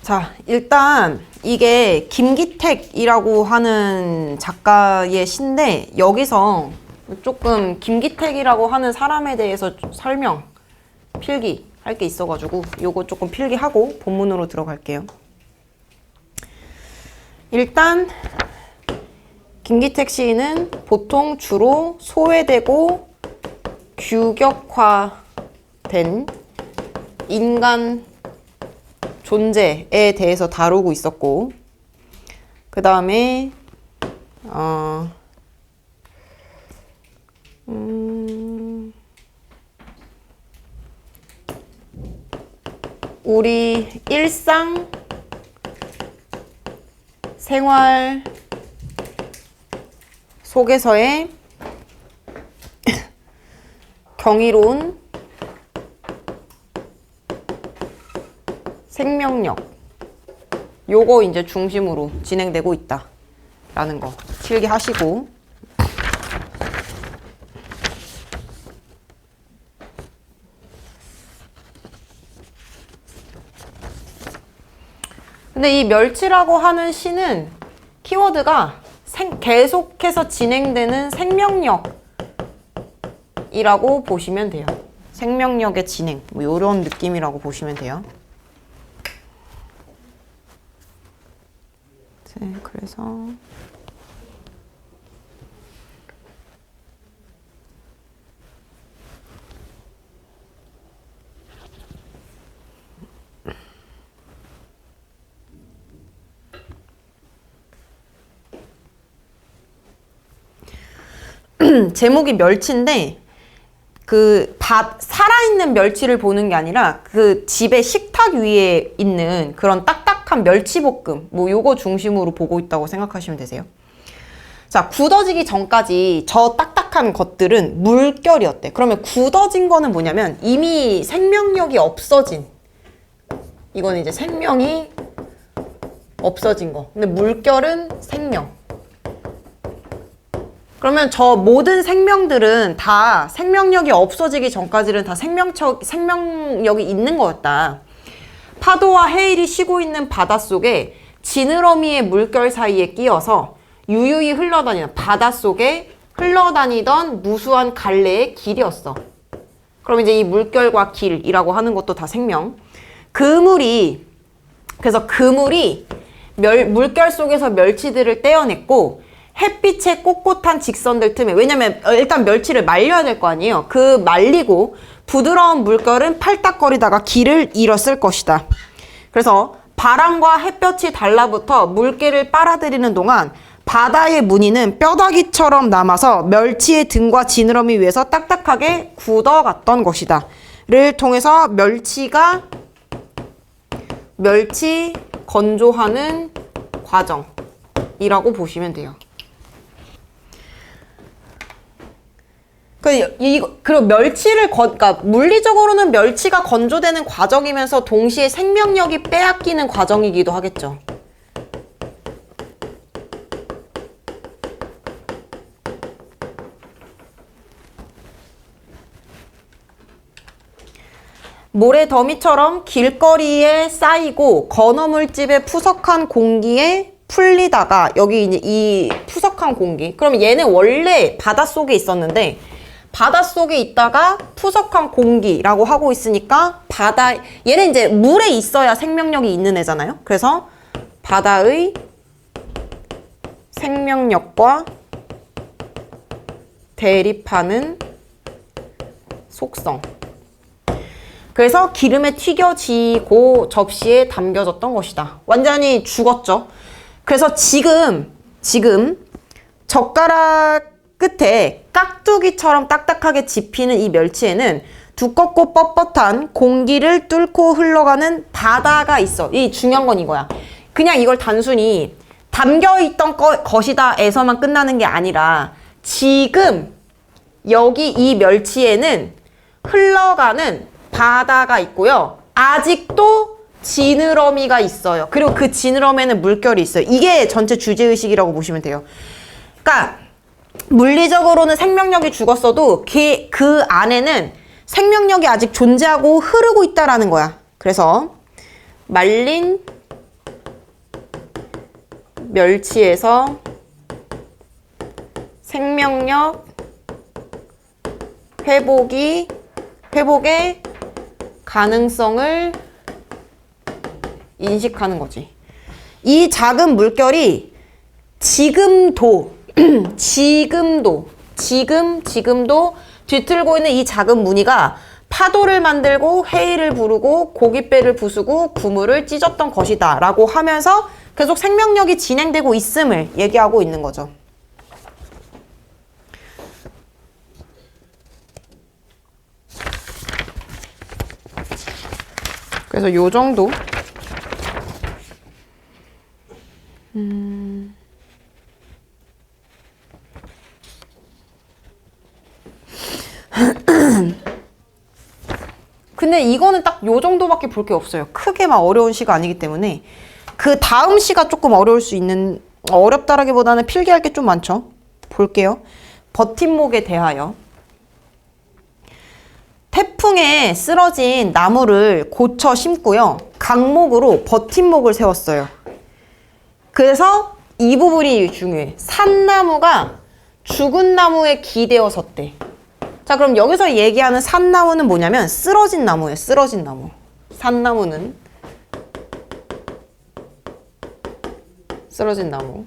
자, 일단 이게 김기택이라고 하는 작가의 시인데 여기서 조금 김기택이라고 하는 사람에 대해서 설명, 필기 할 게 있어가지고 요거 조금 필기하고 본문으로 들어갈게요. 일단 김기택 시인은 보통 주로 소외되고 규격화된 인간 존재에 대해서 다루고 있었고, 그 다음에 우리 일상 생활 속에서의 경이로운 생명력, 요거 이제 중심으로 진행되고 있다 라는 거 필기하시고, 근데 이 멸치라고 하는 시는 키워드가 계속해서 진행되는 생명력이라고 보시면 돼요. 생명력의 진행, 뭐 요런 느낌이라고 보시면 돼요. 네, 그래서 제목이 멸치인데 살아있는 멸치를 보는 게 아니라 그 집의 식탁 위에 있는 그런 딱딱한 멸치볶음, 뭐 요거 중심으로 보고 있다고 생각하시면 되세요. 자, 굳어지기 전까지 저 딱딱한 것들은 물결이었대. 그러면 굳어진 거는 뭐냐면 이미 생명력이 없어진, 이거는 이제 생명이 없어진 거. 근데 물결은 생명. 그러면 저 모든 생명들은 다 생명력이 없어지기 전까지는 다 생명력이 있는 거였다. 파도와 해일이 쉬고 있는 바닷속에 지느러미의 물결 사이에 끼어서 유유히 흘러다니는 바닷속에 흘러다니던 무수한 갈래의 길이었어. 그럼 이제 이 물결과 길이라고 하는 것도 다 생명. 그래서 그물이 물결 속에서 멸치들을 떼어냈고 햇빛의 꼿꼿한 직선들 틈에, 왜냐면 일단 멸치를 말려야 될 거 아니에요. 그 말리고 부드러운 물결은 팔딱거리다가 길을 잃었을 것이다. 그래서 바람과 햇볕이 달라붙어 물기를 빨아들이는 동안 바다의 무늬는 뼈다귀처럼 남아서 멸치의 등과 지느러미 위에서 딱딱하게 굳어갔던 것이다. 를 통해서 멸치 건조하는 과정이라고 보시면 돼요. 그리고 그러니까 물리적으로는 멸치가 건조되는 과정이면서 동시에 생명력이 빼앗기는 과정이기도 하겠죠. 모래 더미처럼 길거리에 쌓이고 건어물집의 푸석한 공기에 풀리다가, 여기 이제 이 푸석한 공기, 그럼 얘는 원래 바닷속에 있었는데 바닷속에 있다가 푸석한 공기라고 하고 있으니까 얘는 이제 물에 있어야 생명력이 있는 애잖아요. 그래서 바다의 생명력과 대립하는 속성. 그래서 기름에 튀겨지고 접시에 담겨졌던 것이다. 완전히 죽었죠. 그래서 지금 젓가락 끝에 깍두기처럼 딱딱하게 집히는 이 멸치에는 두껍고 뻣뻣한 공기를 뚫고 흘러가는 바다가 있어. 이 중요한 건 이거야. 그냥 이걸 단순히 담겨있던 것이다에서만 끝나는 게 아니라 지금 여기 이 멸치에는 흘러가는 바다가 있고요. 아직도 지느러미가 있어요. 그리고 그 지느러미에는 물결이 있어요. 이게 전체 주제의식이라고 보시면 돼요. 그러니까 물리적으로는 생명력이 죽었어도 그 안에는 생명력이 아직 존재하고 흐르고 있다라는 거야. 그래서 말린 멸치에서 생명력 회복의 가능성을 인식하는 거지. 이 작은 물결이 지금도 뒤틀고 있는 이 작은 무늬가 파도를 만들고 해일을 부르고 고깃배를 부수고 구물을 찢었던 것이다 라고 하면서 계속 생명력이 진행되고 있음을 얘기하고 있는 거죠. 그래서 요 정도 근데 이거는 딱 요 정도밖에 볼 게 없어요. 크게 막 어려운 시가 아니기 때문에. 그 다음 시가 조금 어려울 수 있는, 어렵다라기보다는 필기할 게 좀 많죠. 볼게요. 버팀목에 대하여. 태풍에 쓰러진 나무를 고쳐 심고요. 강목으로 버팀목을 세웠어요. 그래서 이 부분이 중요해. 산나무가 죽은 나무에 기대어 섰대. 자, 그럼 여기서 얘기하는 산나무는 뭐냐면 쓰러진 나무예요. 쓰러진 나무. 산나무는 쓰러진 나무.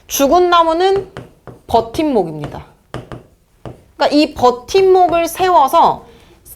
죽은 나무는 버팀목입니다. 그러니까 이 버팀목을 세워서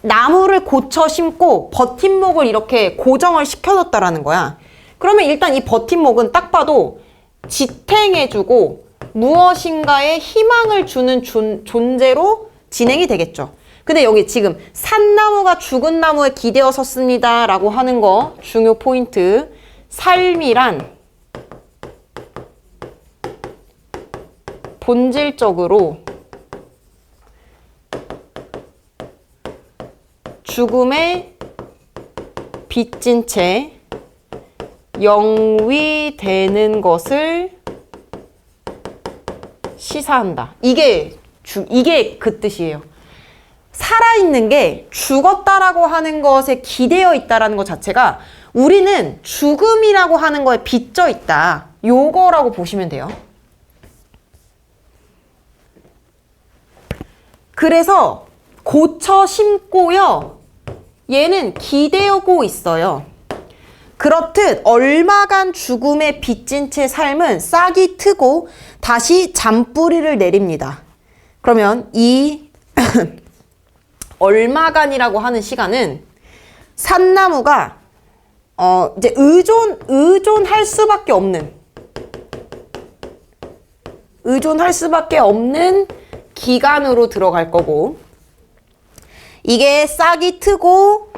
나무를 고쳐 심고 버팀목을 이렇게 고정을 시켜뒀다라는 거야. 그러면 일단 이 버팀목은 딱 봐도 지탱해주고 무엇인가에 희망을 주는 존재로 진행이 되겠죠. 근데 여기 지금 산나무가 죽은 나무에 기대어 섰습니다 라고 하는 거 중요 포인트. 삶이란 본질적으로 죽음에 빚진 채 영위되는 것을 시사한다. 이게 그 뜻이에요. 살아있는 게 죽었다라고 하는 것에 기대어 있다라는 것 자체가 우리는 죽음이라고 하는 거에 빚져 있다. 요거라고 보시면 돼요. 그래서 고쳐 심고요. 얘는 기대고 있어요. 그렇듯 얼마간 죽음에 빚진 채 삶은 싹이 트고 다시 잔뿌리를 내립니다. 그러면 이 얼마간이라고 하는 시간은 산나무가 이제 의존할 수밖에 없는 기간으로 들어갈 거고, 이게 싹이 트고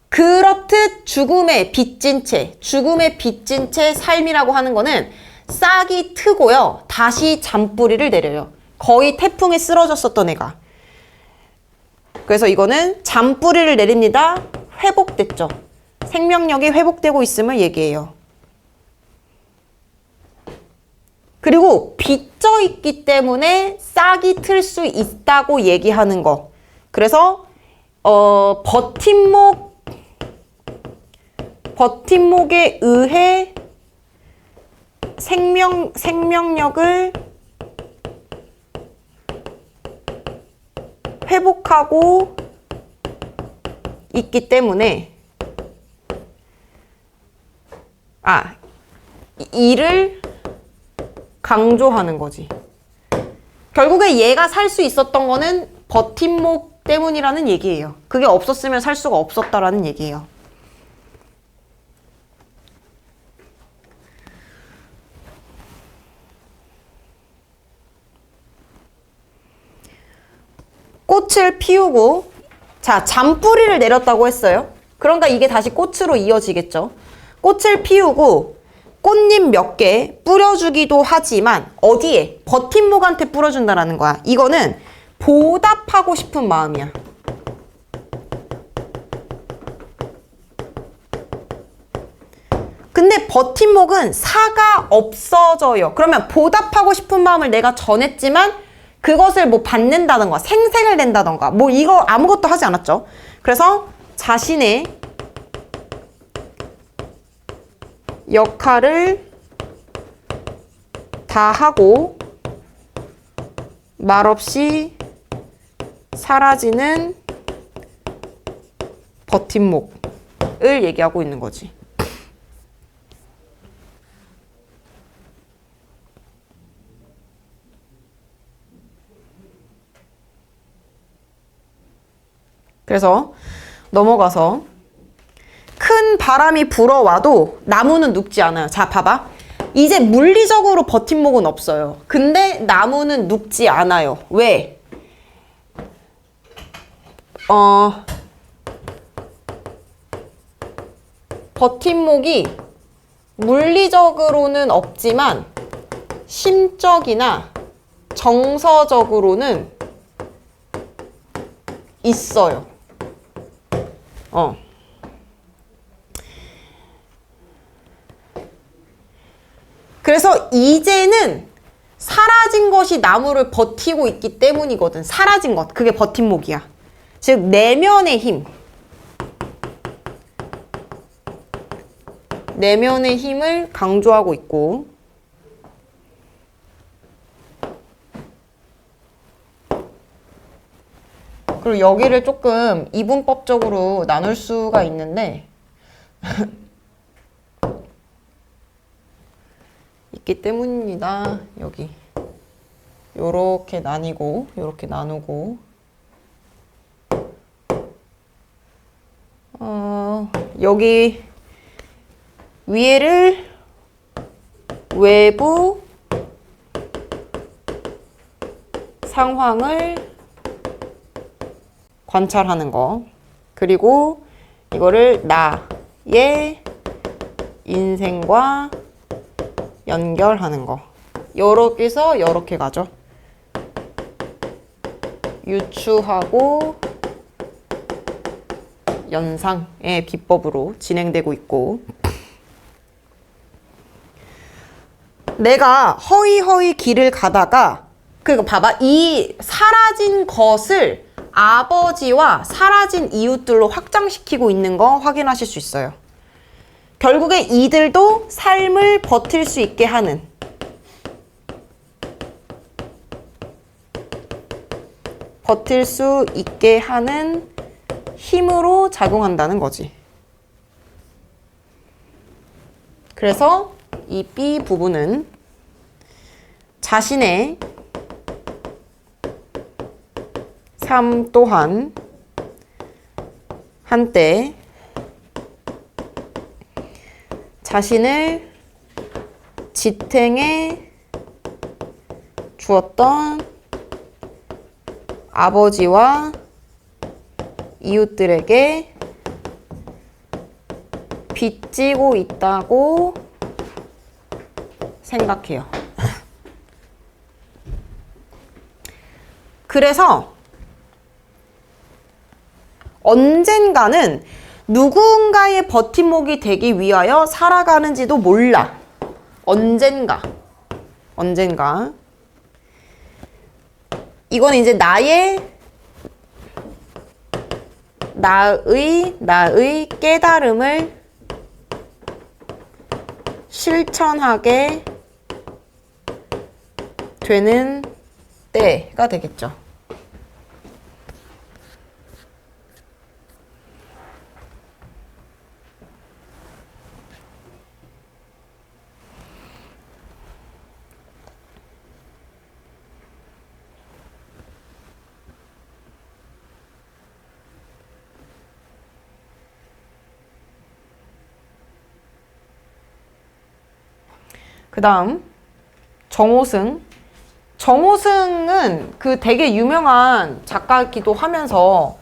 그렇듯 죽음에 빚진 채 삶이라고 하는 거는 싹이 트고요. 다시 잔뿌리를 내려요. 거의 태풍에 쓰러졌었던 애가. 그래서 이거는 잔뿌리를 내립니다. 회복됐죠. 생명력이 회복되고 있음을 얘기해요. 그리고 빚져 있기 때문에 싹이 틀 수 있다고 얘기하는 거. 그래서 버팀목에 의해 생명력을 회복하고 있기 때문에 이를 강조하는 거지. 결국에 얘가 살 수 있었던 거는 버팀목 때문이라는 얘기예요. 그게 없었으면 살 수가 없었다라는 얘기예요. 꽃을 피우고, 자, 잔뿌리를 내렸다고 했어요. 그러니까 이게 다시 꽃으로 이어지겠죠. 꽃을 피우고 꽃잎 몇 개 뿌려주기도 하지만 어디에? 버팀목한테 뿌려준다라는 거야. 이거는 보답하고 싶은 마음이야. 근데 버팀목은 사가 없어져요. 그러면 보답하고 싶은 마음을 내가 전했지만 그것을 뭐 받는다던가 생색을 낸다던가 뭐 이거 아무것도 하지 않았죠. 그래서 자신의 역할을 다 하고 말없이 사라지는 버팀목을 얘기하고 있는 거지. 그래서 넘어가서 큰 바람이 불어와도 나무는 눕지 않아요. 자, 봐봐. 이제 물리적으로 버팀목은 없어요. 근데 나무는 눕지 않아요. 왜? 버팀목이 물리적으로는 없지만 심적이나 정서적으로는 있어요. 그래서 이제는 사라진 것이 나무를 버티고 있기 때문이거든. 사라진 것. 그게 버팀목이야. 즉, 내면의 힘. 내면의 힘을 강조하고 있고, 그리고 여기를 조금 이분법적으로 나눌 수가 있는데 있기 때문입니다. 여기 요렇게 나뉘고 요렇게 나누고 여기 위에를 외부 상황을 관찰하는 거, 그리고 이거를 나의 인생과 연결하는 거. 요렇게서 요렇게 가죠. 유추하고 연상의 비법으로 진행되고 있고, 내가 허이허이 길을 가다가 그리고 봐봐, 이 사라진 것을 아버지와 사라진 이웃들로 확장시키고 있는 거 확인하실 수 있어요. 결국에 이들도 삶을 버틸 수 있게 하는, 버틸 수 있게 하는 힘으로 작용한다는 거지. 그래서 이 B 부분은 자신의 삶 또한 한때 자신을 지탱해 주었던 아버지와 이웃들에게 빚지고 있다고 생각해요. 그래서 언젠가는 누군가의 버팀목이 되기 위하여 살아가는지도 몰라. 언젠가. 이건 이제 나의 깨달음을 실천하게 되는 때가 되겠죠. 그 다음 정호승은 그 되게 유명한 작가이기도 하면서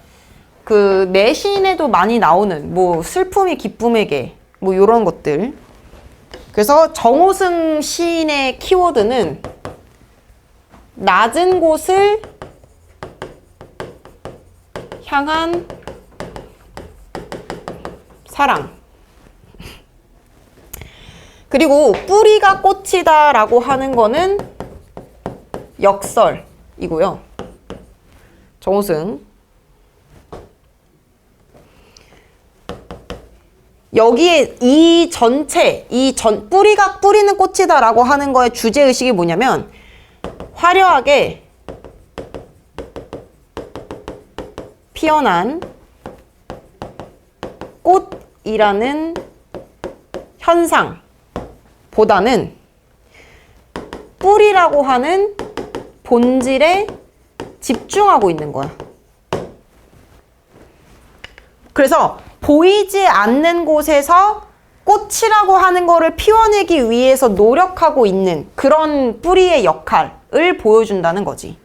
그 내신에도 많이 나오는 뭐 슬픔이 기쁨에게 뭐 요런 것들. 그래서 정호승 시인의 키워드는 낮은 곳을 향한 사랑. 그리고 뿌리가 꽃이다 라고 하는 거는 역설이고요. 정호승. 여기에 이 전체, 뿌리가 뿌리는 꽃이다라고 하는 거의 주제의식이 뭐냐면 화려하게 피어난 꽃이라는 현상보다는 뿌리라고 하는 본질에 집중하고 있는 거야. 그래서 보이지 않는 곳에서 꽃이라고 하는 거를 피워내기 위해서 노력하고 있는 그런 뿌리의 역할을 보여준다는 거지.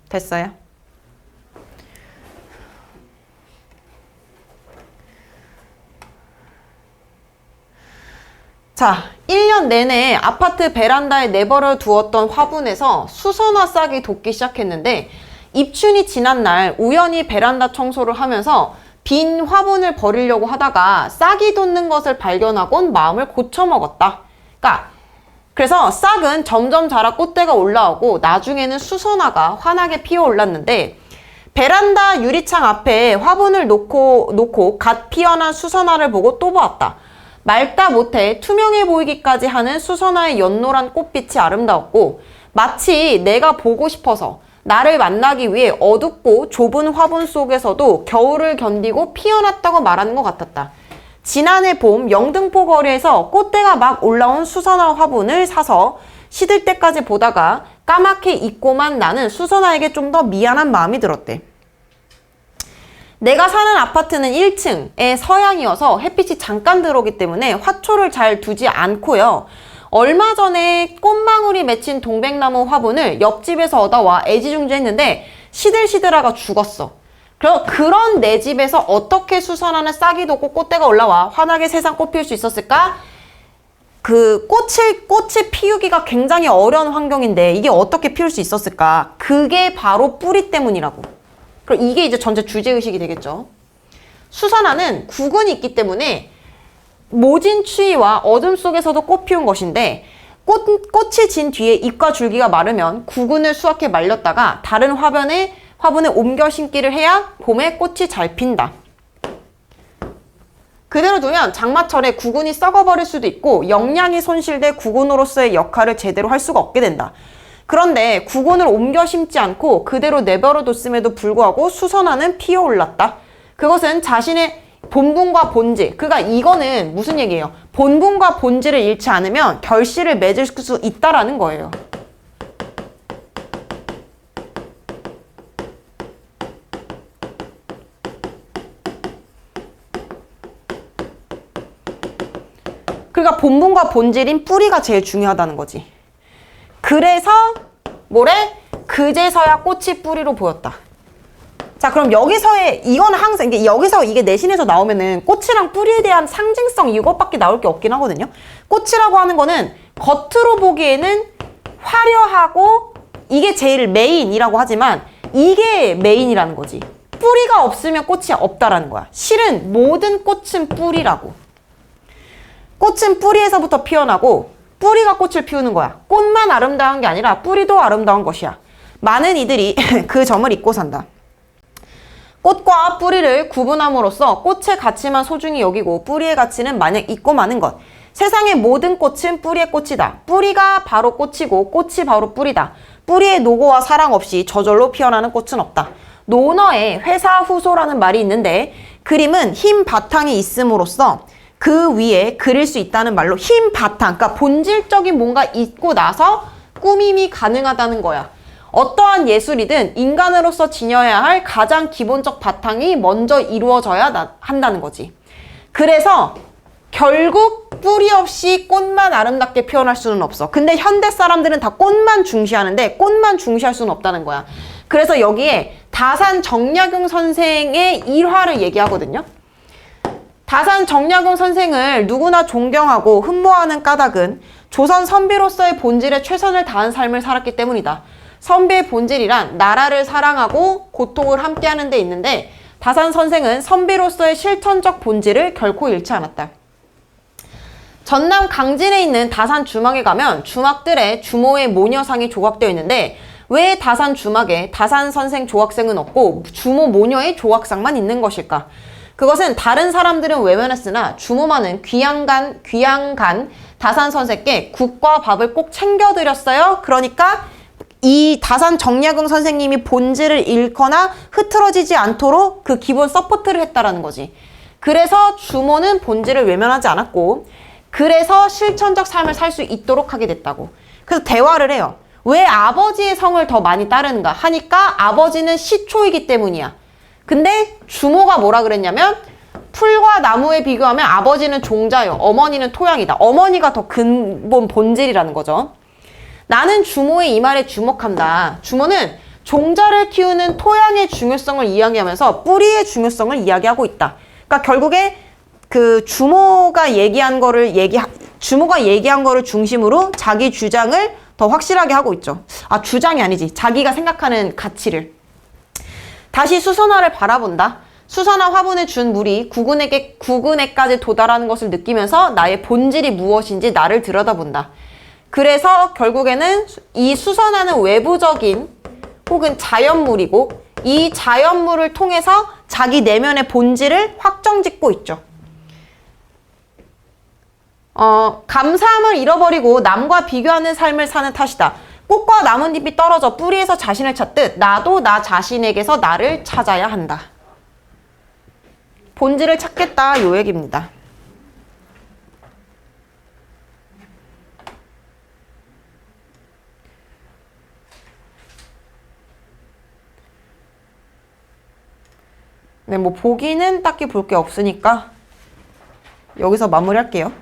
됐어요? 자, 1년 내내 아파트 베란다에 내버려 두었던 화분에서 수선화 싹이 돋기 시작했는데 입춘이 지난 날 우연히 베란다 청소를 하면서 빈 화분을 버리려고 하다가 싹이 돋는 것을 발견하곤 마음을 고쳐먹었다. 그래서 싹은 점점 자라 꽃대가 올라오고 나중에는 수선화가 환하게 피어올랐는데 베란다 유리창 앞에 화분을 놓고 갓 피어난 수선화를 보고 또 보았다. 맑다 못해 투명해 보이기까지 하는 수선화의 연노란 꽃빛이 아름다웠고 마치 내가 보고 싶어서 나를 만나기 위해 어둡고 좁은 화분 속에서도 겨울을 견디고 피어났다고 말하는 것 같았다. 지난해 봄 영등포 거리에서 꽃대가 막 올라온 수선화 화분을 사서 시들 때까지 보다가 까맣게 잊고만 나는 수선화에게 좀 더 미안한 마음이 들었대. 내가 사는 아파트는 1층에 서양이어서 햇빛이 잠깐 들어오기 때문에 화초를 잘 두지 않고요. 얼마 전에 꽃망울이 맺힌 동백나무 화분을 옆집에서 얻어와 애지중지했는데 시들시들하가 죽었어. 그런 내 집에서 어떻게 수선화는 싹이 돋고 꽃대가 올라와 환하게 세상 꽃 피울 수 있었을까? 꽃을 피우기가 굉장히 어려운 환경인데 이게 어떻게 피울 수 있었을까? 그게 바로 뿌리 때문이라고. 그럼 이게 이제 전체 주제의식이 되겠죠. 수선화는 구근이 있기 때문에 모진 추위와 어둠 속에서도 꽃 피운 것인데 꽃이 진 뒤에 잎과 줄기가 마르면 구근을 수확해 말렸다가 다른 화분에 옮겨 심기를 해야 봄에 꽃이 잘 핀다. 그대로 두면 장마철에 구근이 썩어버릴 수도 있고 영양이 손실돼 구근으로서의 역할을 제대로 할 수가 없게 된다. 그런데 구근을 옮겨 심지 않고 그대로 내버려 뒀음에도 불구하고 수선화는 피어올랐다. 그것은 자신의 본분과 본질, 그러니까 이거는 무슨 얘기예요? 본분과 본질을 잃지 않으면 결실을 맺을 수 있다라는 거예요. 그러니까 본분과 본질인 뿌리가 제일 중요하다는 거지. 그래서 뭐래? 그제서야 꽃이 뿌리로 보였다. 자, 그럼 이거는 항상 여기서 이게 내신에서 나오면은 꽃이랑 뿌리에 대한 상징성 이것밖에 나올 게 없긴 하거든요. 꽃이라고 하는 거는 겉으로 보기에는 화려하고 이게 제일 메인이라고 하지만 이게 메인이라는 거지. 뿌리가 없으면 꽃이 없다라는 거야. 실은 모든 꽃은 뿌리라고. 꽃은 뿌리에서부터 피어나고 뿌리가 꽃을 피우는 거야. 꽃만 아름다운 게 아니라 뿌리도 아름다운 것이야. 많은 이들이 그 점을 잊고 산다. 꽃과 뿌리를 구분함으로써 꽃의 가치만 소중히 여기고 뿌리의 가치는 마냥 잊고 마는 것. 세상의 모든 꽃은 뿌리의 꽃이다. 뿌리가 바로 꽃이고 꽃이 바로 뿌리다. 뿌리의 노고와 사랑 없이 저절로 피어나는 꽃은 없다. 논어에 회사후소라는 말이 있는데 그림은 흰 바탕이 있음으로써 그 위에 그릴 수 있다는 말로 흰 바탕, 그러니까 본질적인 뭔가 있고 나서 꾸밈이 가능하다는 거야. 어떠한 예술이든 인간으로서 지녀야 할 가장 기본적 바탕이 먼저 이루어져야 한다는 거지. 그래서 결국 뿌리 없이 꽃만 아름답게 표현할 수는 없어. 근데 현대 사람들은 다 꽃만 중시하는데 꽃만 중시할 수는 없다는 거야. 그래서 여기에 다산 정약용 선생의 일화를 얘기하거든요. 다산 정약용 선생을 누구나 존경하고 흠모하는 까닭은 조선 선비로서의 본질에 최선을 다한 삶을 살았기 때문이다. 선비의 본질이란 나라를 사랑하고 고통을 함께하는 데 있는데 다산 선생은 선비로서의 실천적 본질을 결코 잃지 않았다. 전남 강진에 있는 다산 주막에 가면 주막들의 주모의 모녀상이 조각되어 있는데 왜 다산 주막에 다산 선생 조학생은 없고 주모 모녀의 조학상만 있는 것일까? 그것은 다른 사람들은 외면했으나 주모만은 귀양간 다산 선생께 국과 밥을 꼭 챙겨드렸어요. 그러니까 이 다산 정약용 선생님이 본질을 잃거나 흐트러지지 않도록 그 기본 서포트를 했다라는 거지. 그래서 주모는 본질을 외면하지 않았고 그래서 실천적 삶을 살 수 있도록 하게 됐다고. 그래서 대화를 해요. 왜 아버지의 성을 더 많이 따르는가 하니까 아버지는 시초이기 때문이야. 근데 주모가 뭐라 그랬냐면 풀과 나무에 비교하면 아버지는 종자요. 어머니는 토양이다. 어머니가 더 근본 본질이라는 거죠. 나는 주모의 이 말에 주목한다. 주모는 종자를 키우는 토양의 중요성을 이야기하면서 뿌리의 중요성을 이야기하고 있다. 그러니까 결국에 그 주모가 얘기한 거를 중심으로 자기 주장을 더 확실하게 하고 있죠. 아, 주장이 아니지. 자기가 생각하는 가치를. 다시 수선화를 바라본다. 수선화 화분에 준 물이 구근에까지 도달하는 것을 느끼면서 나의 본질이 무엇인지 나를 들여다본다. 그래서 결국에는 이 수선화는 외부적인 혹은 자연물이고 이 자연물을 통해서 자기 내면의 본질을 확정짓고 있죠. 감사함을 잃어버리고 남과 비교하는 삶을 사는 탓이다. 꽃과 나뭇잎이 떨어져 뿌리에서 자신을 찾듯 나도 나 자신에게서 나를 찾아야 한다. 본질을 찾겠다 요 얘기입니다. 네, 뭐 보기는 딱히 볼 게 없으니까 여기서 마무리할게요.